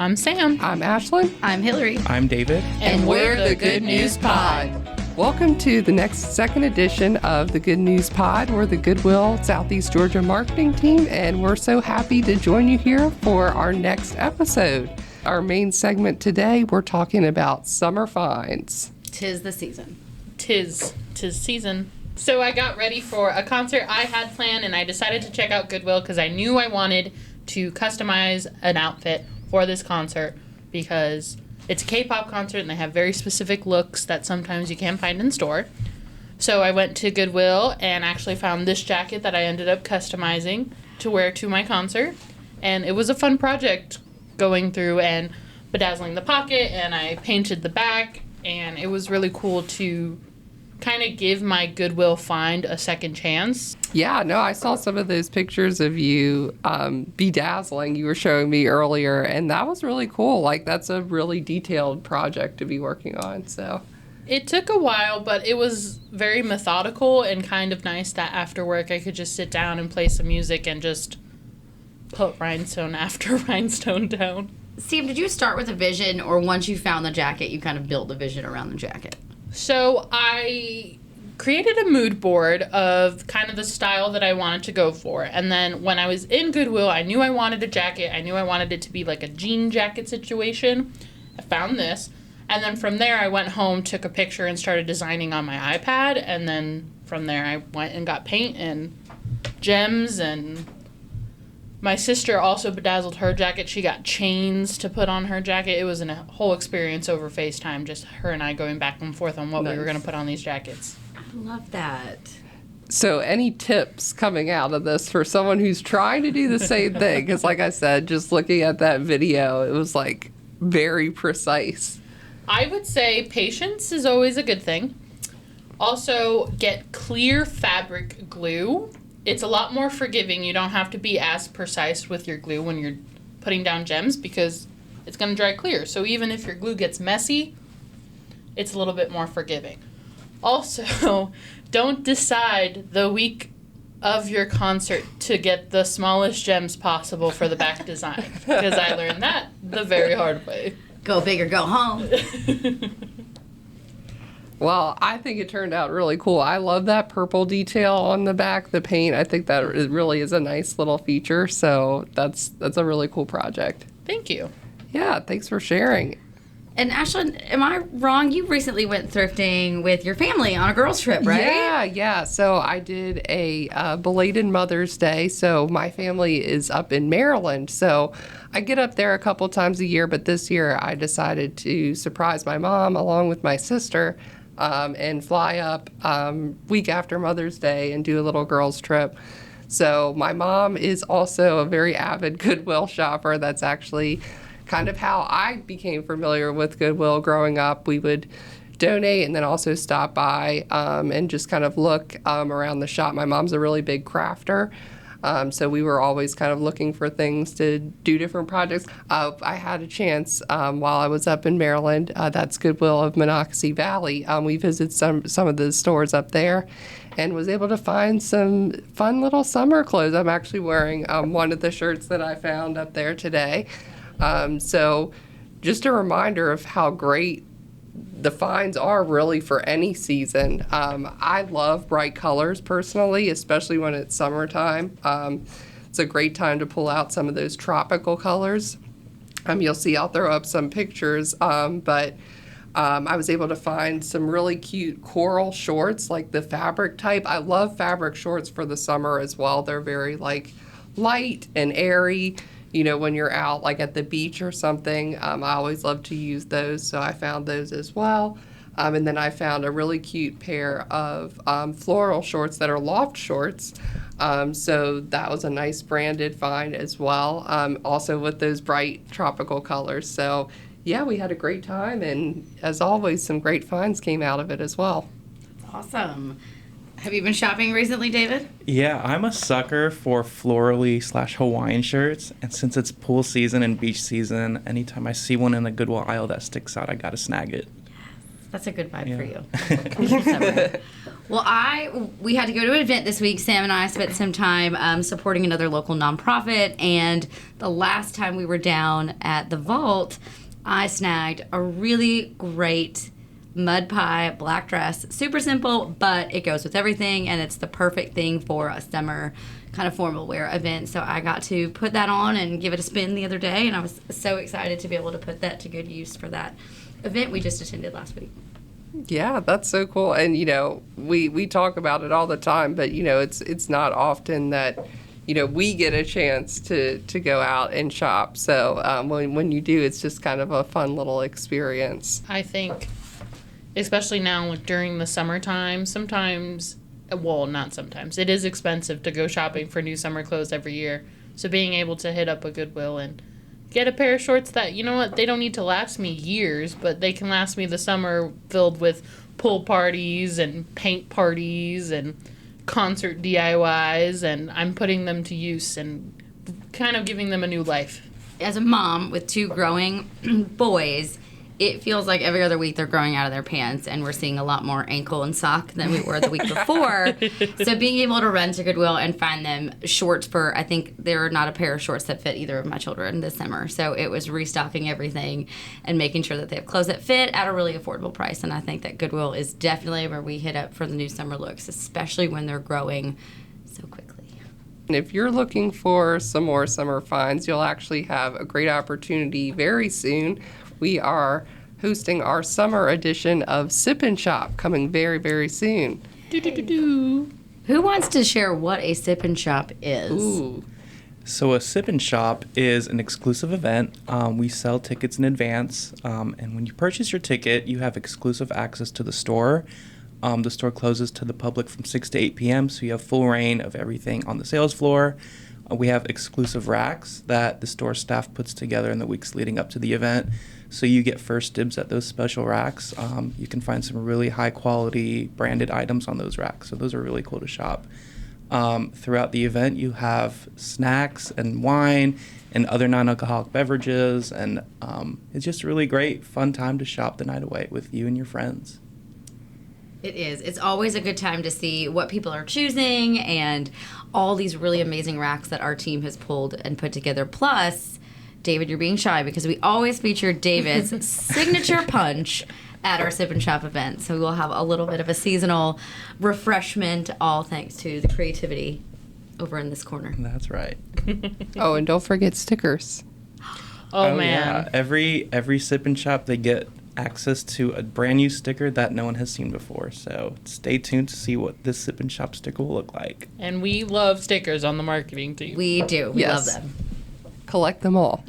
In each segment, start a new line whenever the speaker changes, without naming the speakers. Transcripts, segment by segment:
I'm Sam.
I'm Ashlyn.
I'm Hillary.
I'm David.
And we're the Good News Pod.
Welcome to the second edition of the Good News Pod. We're the Goodwill Southeast Georgia marketing team, and we're so happy to join you here for our next episode. Our main segment today, we're talking about summer finds.
'Tis the season.
Tis season. So I got ready for a concert I had planned, and I decided to check out Goodwill because I knew I wanted to customize an outfit for this concert because it's a K-pop concert and they have very specific looks that sometimes you can't find in store. So I went to Goodwill and actually found this jacket that I ended up customizing to wear to my concert. And it was a fun project going through and bedazzling the pocket, and I painted the back, and it was really cool to kind of give my Goodwill find a second chance.
Yeah, no, I saw some of those pictures of you bedazzling you were showing me earlier, and that was really cool. Like, that's a really detailed project to be working on, so.
It took a while, but it was very methodical and kind of nice that after work I could just sit down and play some music and just put rhinestone after rhinestone down.
Steve, did you start with a vision, or once you found the jacket, you kind of built a vision around the jacket?
So I created a mood board of kind of the style that I wanted to go for. And then when I was in Goodwill, I knew I wanted a jacket. I knew I wanted it to be like a jean jacket situation. I found this. And then from there, I went home, took a picture, and started designing on my iPad. And then from there, I went and got paint and gems. And my sister also bedazzled her jacket. She got chains to put on her jacket. It was a whole experience over FaceTime, just her and I going back and forth on what we were going to put on these jackets.
I love that.
So any tips coming out of this for someone who's trying to do the same thing? Because like I said, just looking at that video, it was like very precise.
I would say patience is always a good thing. Also, get clear fabric glue. It's a lot more forgiving. You don't have to be as precise with your glue when you're putting down gems because it's going to dry clear. So even if your glue gets messy, it's a little bit more forgiving. Also, don't decide the week of your concert to get the smallest gems possible for the back design because I learned that the very hard way.
Go big or go home.
Well, I think it turned out really cool. I love that purple detail on the back, the paint. I think that it really is a nice little feature. So that's a really cool project.
Thank you.
Yeah, thanks for sharing.
And Ashlyn, am I wrong? You recently went thrifting with your family on a girls' trip, right?
Yeah. So I did a belated Mother's Day. So my family is up in Maryland. So I get up there a couple times a year. But this year I decided to surprise my mom along with my sister and fly up week after Mother's Day and do a little girls' trip. So my mom is also a very avid Goodwill shopper. That's actually kind of how I became familiar with Goodwill growing up. We would donate and then also stop by and just kind of look around the shop. My mom's a really big crafter. So we were always kind of looking for things to do different projects. I had a chance while I was up in Maryland, that's Goodwill of Monocacy Valley. We visited some of the stores up there and was able to find some fun little summer clothes. I'm actually wearing one of the shirts that I found up there today. So just a reminder of how great the finds are really for any season. I love bright colors personally, especially when it's summertime. It's a great time to pull out some of those tropical colors. You'll see I'll throw up some pictures, but I was able to find some really cute coral shorts, like the fabric type. I love fabric shorts for the summer as well. They're very like light and airy. You know, when you're out like at the beach or something, I always love to use those. So I found those as well. And then I found a really cute pair of floral shorts that are loft shorts. So that was a nice branded find as well. Also with those bright tropical colors. So yeah, we had a great time. And as always, some great finds came out of it as well.
Awesome. Have you been shopping recently, David?
Yeah, I'm a sucker for florally/Hawaiian shirts, and since it's pool season and beach season, anytime I see one in the Goodwill aisle that sticks out, I gotta snag it.
That's a good vibe
Yeah.
for you. Well, we had to go to an event this week. Sam and I spent some time supporting another local nonprofit, and the last time we were down at the Vault, I snagged a really great mud pie black dress. Super simple, but it goes with everything, and it's the perfect thing for a summer kind of formal wear event. So I got to put that on and give it a spin the other day, and I was so excited to be able to put that to good use for that event we just attended last week.
Yeah, that's so cool. And, we talk about it all the time, but, it's not often that, we get a chance to go out and shop. So when you do, it's just kind of a fun little experience.
I think, especially now during the summertime, sometimes, well, not sometimes, it is expensive to go shopping for new summer clothes every year. So being able to hit up a Goodwill and get a pair of shorts that, they don't need to last me years, but they can last me the summer, filled with pool parties and paint parties and concert DIYs, and I'm putting them to use and kind of giving them a new life.
As a mom with 2 growing boys, it feels like every other week they're growing out of their pants, and we're seeing a lot more ankle and sock than we were the week before. So being able to run to Goodwill and find them shorts for, I think there are not a pair of shorts that fit either of my children this summer. So it was restocking everything and making sure that they have clothes that fit at a really affordable price. And I think that Goodwill is definitely where we hit up for the new summer looks, especially when they're growing so quickly.
And if you're looking for some more summer finds, you'll actually have a great opportunity very soon. We are hosting our summer edition of Sip and Shop coming very, very soon.
Who wants to share what a Sip and Shop is?
Ooh.
So a Sip and Shop is an exclusive event. We sell tickets in advance, and when you purchase your ticket, you have exclusive access to the store. The store closes to the public from 6 to 8 p.m., so you have full reign of everything on the sales floor. We have exclusive racks that the store staff puts together in the weeks leading up to the event, so you get first dibs at those special racks. You can find some really high-quality branded items on those racks, so those are really cool to shop. Throughout the event, you have snacks and wine and other non-alcoholic beverages, and it's just a really great, fun time to shop the night away with you and your friends.
It is. It's always a good time to see what people are choosing and all these really amazing racks that our team has pulled and put together. Plus, David, you're being shy because we always feature David's signature punch at our Sip and Shop event. So we'll have a little bit of a seasonal refreshment, all thanks to the creativity over in this corner.
That's right.
Oh, and don't forget stickers.
Oh,
Yeah.
man.
Every Sip and Shop, they get access to a brand new sticker that no one has seen before. So stay tuned to see what this Sip and Shop sticker will look like.
And we love stickers on the marketing team.
We do. We
Yes.
love them.
Collect them all.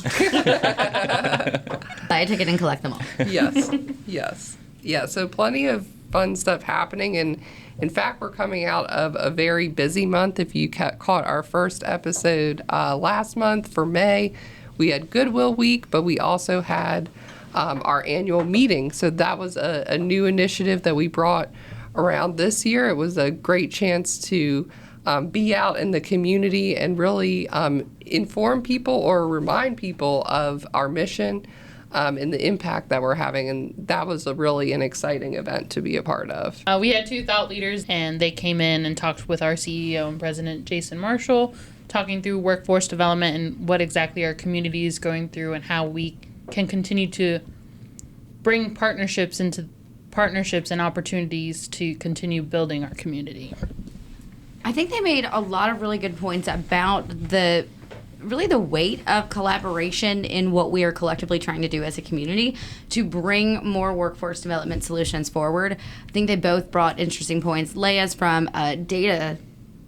Buy a ticket and collect them all.
Yes, yes. Yeah, so plenty of fun stuff happening. And in fact, we're coming out of a very busy month. If you caught our first episode last month for May, we had Goodwill Week, but we also had our annual meeting. So that was a new initiative that we brought around this year. It was a great chance to be out in the community and really inform people or remind people of our mission and the impact that we're having. And that was really an exciting event to be a part of.
We had 2 thought leaders, and they came in and talked with our CEO and president, Jason Marshall, talking through workforce development and what exactly our community is going through and how we can continue to bring partnerships and opportunities to continue building our community.
I think they made a lot of really good points about the weight of collaboration in what we are collectively trying to do as a community to bring more workforce development solutions forward. I think they both brought interesting points. Leia's from a data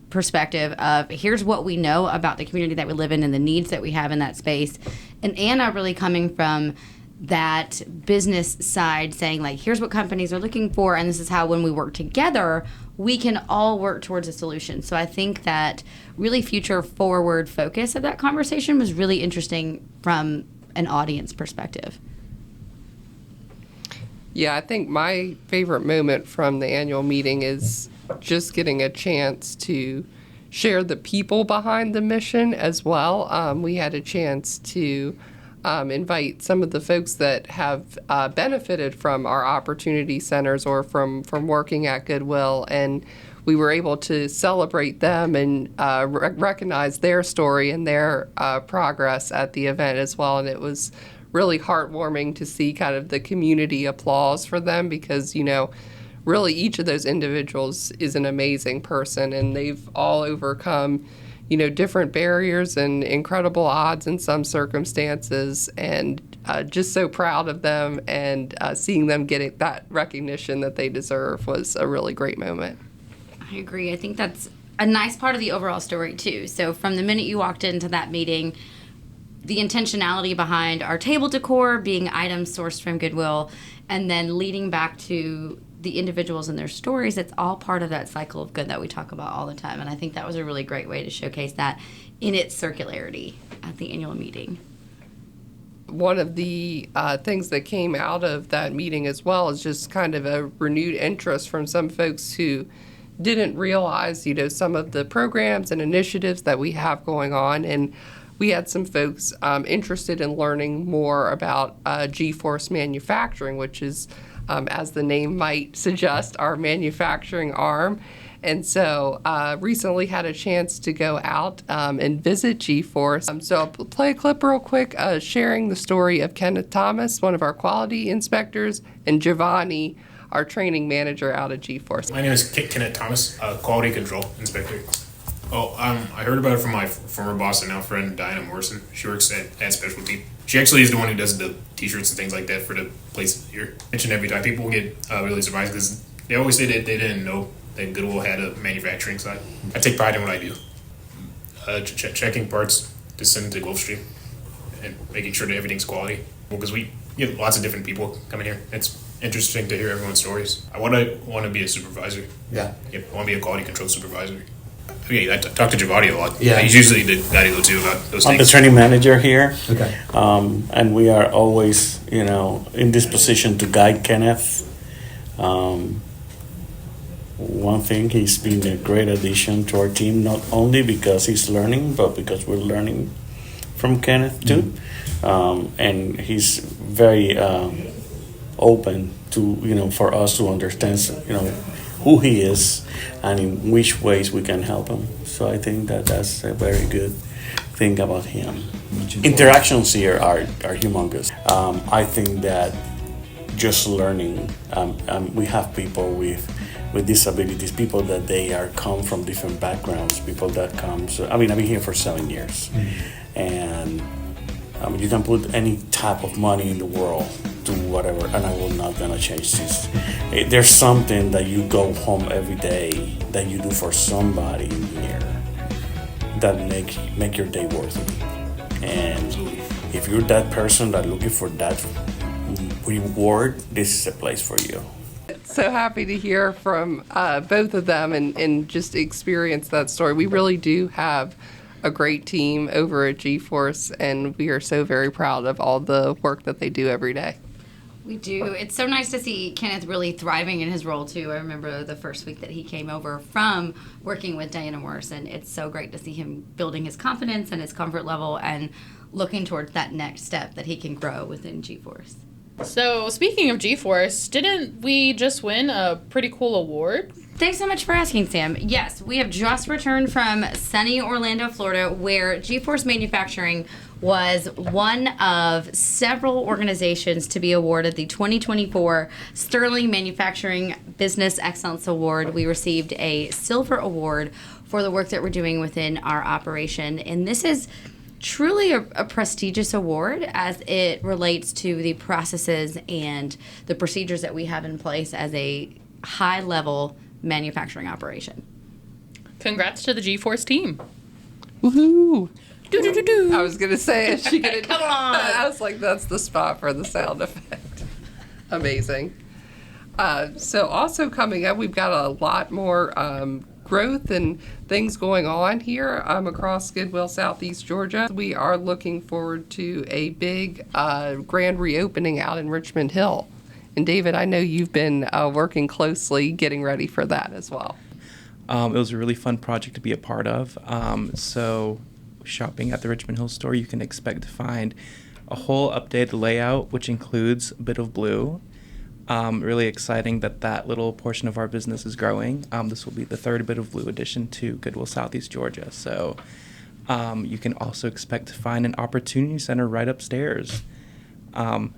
perspective of here's what we know about the community that we live in and the needs that we have in that space. And Anna really coming from that business side saying like, here's what companies are looking for, and this is how when we work together, we can all work towards a solution. So I think that really future forward focus of that conversation was really interesting from an audience perspective.
Yeah, I think my favorite moment from the annual meeting is just getting a chance to share the people behind the mission as well. We had a chance to invite some of the folks that have benefited from our opportunity centers or from working at Goodwill, and we were able to celebrate them and recognize their story and their progress at the event as well. And it was really heartwarming to see kind of the community applause for them, because, you know, really each of those individuals is an amazing person, and they've all overcome, you know, different barriers and incredible odds in some circumstances, and just so proud of them, and seeing them getting that recognition that they deserve was a really great moment.
I agree. I think that's a nice part of the overall story too. So from the minute you walked into that meeting, the intentionality behind our table decor being items sourced from Goodwill, and then leading back to the individuals and their stories, it's all part of that cycle of good that we talk about all the time. And I think that was a really great way to showcase that in its circularity at the annual meeting.
One of the things that came out of that meeting as well is just kind of a renewed interest from some folks who didn't realize, you know, some of the programs and initiatives that we have going on. And we had some folks interested in learning more about G-Force Manufacturing, which is, as the name might suggest, our manufacturing arm. And so recently had a chance to go out and visit G-Force. So I'll play a clip real quick sharing the story of Kenneth Thomas, one of our quality inspectors, and Jovanny, our training manager out at G-Force.
My name is Kenneth Thomas, Quality Control Inspector. I heard about it from my former boss and now friend, Diana Morrison. She works at Specialty. She actually is the one who does the t-shirts and things like that for the place here. Mentioned every time. People get really surprised because they always say that they didn't know that Goodwill had a manufacturing side. I take pride in what I do. Checking parts to send to Gulfstream and making sure that everything's quality. Because we get lots of different people coming here. It's interesting to hear everyone's stories. I want to be a supervisor.
Yeah.
Yep, I want to be a quality control supervisor. I talk to Jovanny a lot.
Yeah.
He's usually the guy to go to about those
I'm the
things.
training manager here.
Okay.
And we are always, you know, in this position to guide Kenneth. One thing, he's been a great addition to our team, not only because he's learning, but because we're learning from Kenneth too. Mm-hmm. And he's very open to, you know, for us to understand, you know, who he is and in which ways we can help him. So I think that's a very good thing about him. Interactions here are humongous. I think that just learning, we have people with disabilities, people that they are come from different backgrounds, people that comes, I've been here for 7 years. Mm-hmm. And you can put any type of money in the world to whatever, and I will not gonna change this. There's something that you go home every day that you do for somebody in here that make your day worth it. And if you're that person that looking for that reward, this is a place for you.
So happy to hear from both of them and just experience that story. We really do have a great team over at G-Force, and we are so very proud of all the work that they do every day.
We do. It's so nice to see Kenneth really thriving in his role, too. I remember the first week that he came over from working with Diana Morrison. It's so great to see him building his confidence and his comfort level and looking towards that next step that he can grow within G-Force.
So, speaking of G-Force, didn't we just win a pretty cool award?
Thanks so much for asking, Sam. Yes, we have just returned from sunny Orlando, Florida, where G-Force Manufacturing was one of several organizations to be awarded the 2024 Sterling Manufacturing Business Excellence Award. We received a silver award for the work that we're doing within our operation, and this is truly a prestigious award as it relates to the processes and the procedures that we have in place as a high-level manufacturing operation.
Congrats to the G-Force team.
Woohoo!
Do-do-do-do.
I was going to say, is she going to
Come on.
I was like, that's the spot for the sound effect. Amazing. So also coming up, we've got a lot more growth and things going on here across Goodwill Southeast Georgia. We are looking forward to a big grand reopening out in Richmond Hill. And David, I know you've been working closely getting ready for that as well.
It was a really fun project to be a part of. So shopping at the Richmond Hill store, you can expect to find a whole updated layout, which includes a bit of blue. Really exciting that little portion of our business is growing. This will be the third Bit of Blue addition to Goodwill Southeast Georgia. So you can also expect to find an opportunity center right upstairs,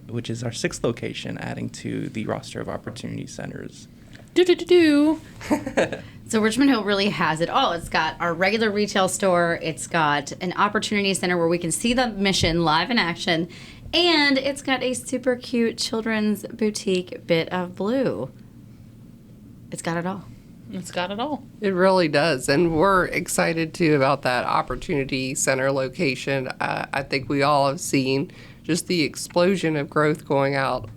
which is our sixth location, adding to the roster of opportunity centers.
Do.
So Richmond Hill really has it all. It's got our regular retail store. It's got an opportunity center where we can see the mission live in action. And it's got a super cute children's boutique Bit of Blue. It's got it all.
It's got it all.
It really does. And we're excited too about that opportunity center location. I think we all have seen just the explosion of growth going out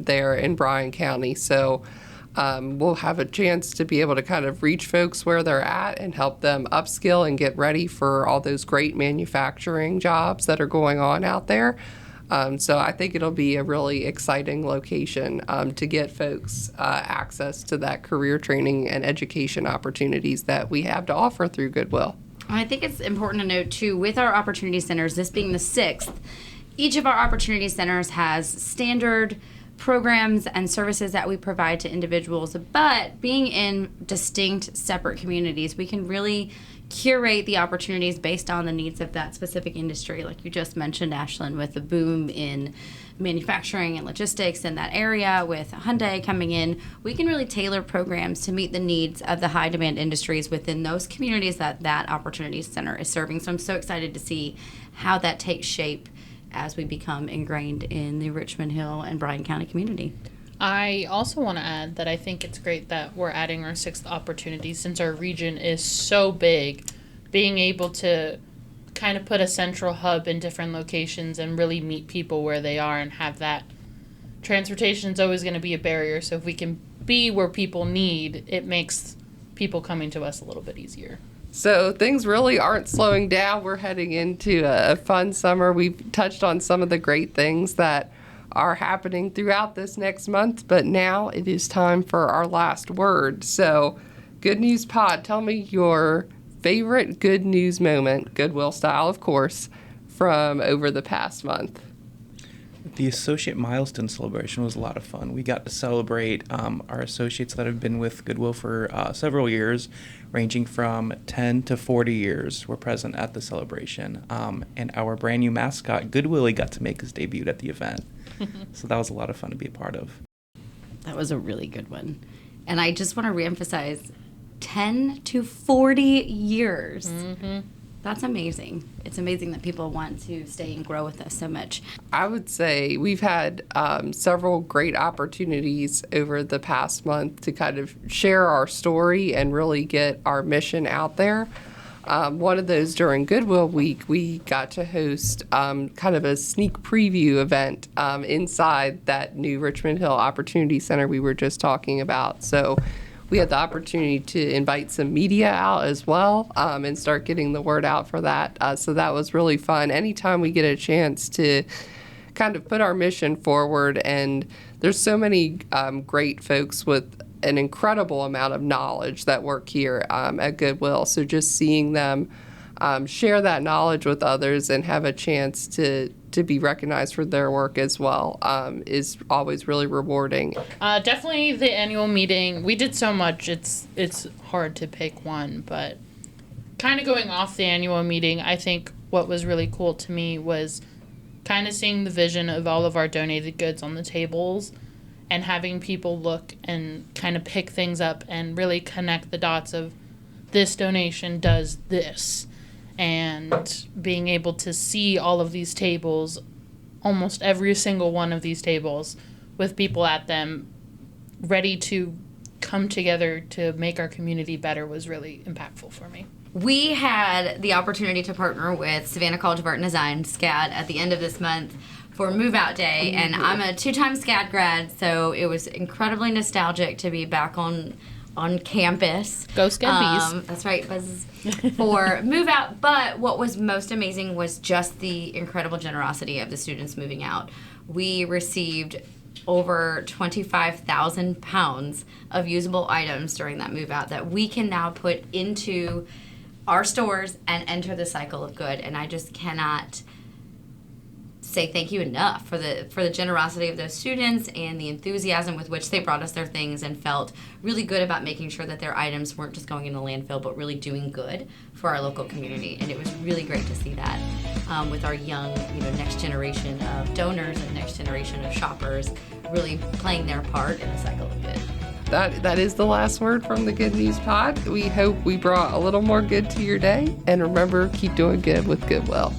there in Bryan County. So we'll have a chance to be able to kind of reach folks where they're at and help them upskill and get ready for all those great manufacturing jobs that are going on out there. So I think it'll be a really exciting location to get folks access to that career training and education opportunities that we have to offer through Goodwill.
I think it's important to note, too, with our opportunity centers, this being the sixth, each of our opportunity centers has standard programs and services that we provide to individuals, but being in distinct, separate communities, we can really curate the opportunities based on the needs of that specific industry. Like you just mentioned, Ashlyn, with the boom in manufacturing and logistics in that area, with Hyundai coming in, we can really tailor programs to meet the needs of the high demand industries within those communities that opportunity center is serving. So I'm so excited to see how that takes shape as we become ingrained in the Richmond Hill and Bryan County community.
I also want to add that I think it's great that we're adding our sixth opportunity since our region is so big. Being able to kind of put a central hub in different locations and really meet people where they are and have that. Transportation is always going to be a barrier, so if we can be where people need, it makes people coming to us a little bit easier.
So things really aren't slowing down. We're heading into a fun summer. We've touched on some of the great things that are happening throughout this next month, but now it is time for our last word. So, Good News Pod, tell me your favorite good news moment, Goodwill style, of course, from over the past month.
The associate milestone celebration was a lot of fun. We got to celebrate our associates that have been with Goodwill for several years, ranging from 10 to 40 years were present at the celebration. And our brand new mascot, Goodwillie, got to make his debut at the event. So that was a lot of fun to be a part of.
That was a really good one. And I just want to reemphasize 10 to 40 years. Mm-hmm. That's amazing. It's amazing that people want to stay and grow with us so much.
I would say we've had several great opportunities over the past month to kind of share our story and really get our mission out there. One of those during Goodwill Week, we got to host kind of a sneak preview event inside that new Richmond Hill Opportunity Center we were just talking about. So we had the opportunity to invite some media out as well and start getting the word out for that. So that was really fun. Anytime we get a chance to kind of put our mission forward, and there's so many great folks with an incredible amount of knowledge that work here at Goodwill. So just seeing them share that knowledge with others and have a chance to be recognized for their work as well is always really rewarding.
Definitely the annual meeting. We did so much, it's hard to pick one, but kind of going off the annual meeting, I think what was really cool to me was kind of seeing the vision of all of our donated goods on the tables and having people look and kind of pick things up and really connect the dots of this donation does this. And being able to see all of these tables, almost every single one of these tables, with people at them ready to come together to make our community better was really impactful for me.
We had the opportunity to partner with Savannah College of Art and Design, SCAD, at the end of this month for Move Out Day, and I'm a two-time SCAD grad, so it was incredibly nostalgic to be back on campus.
Go SCAD Bees.
That's right, Buzz. For Move Out, but what was most amazing was just the incredible generosity of the students moving out. We received over 25,000 pounds of usable items during that move out that we can now put into our stores and enter the cycle of good, and I just cannot say thank you enough for the generosity of those students and the enthusiasm with which they brought us their things and felt really good about making sure that their items weren't just going in the landfill but really doing good for our local community. And it was really great to see that with our young, next generation of donors and next generation of shoppers really playing their part in the cycle of good.
That is the last word from the Good News Pod. We hope we brought a little more good to your day. And remember, keep doing good with Goodwill.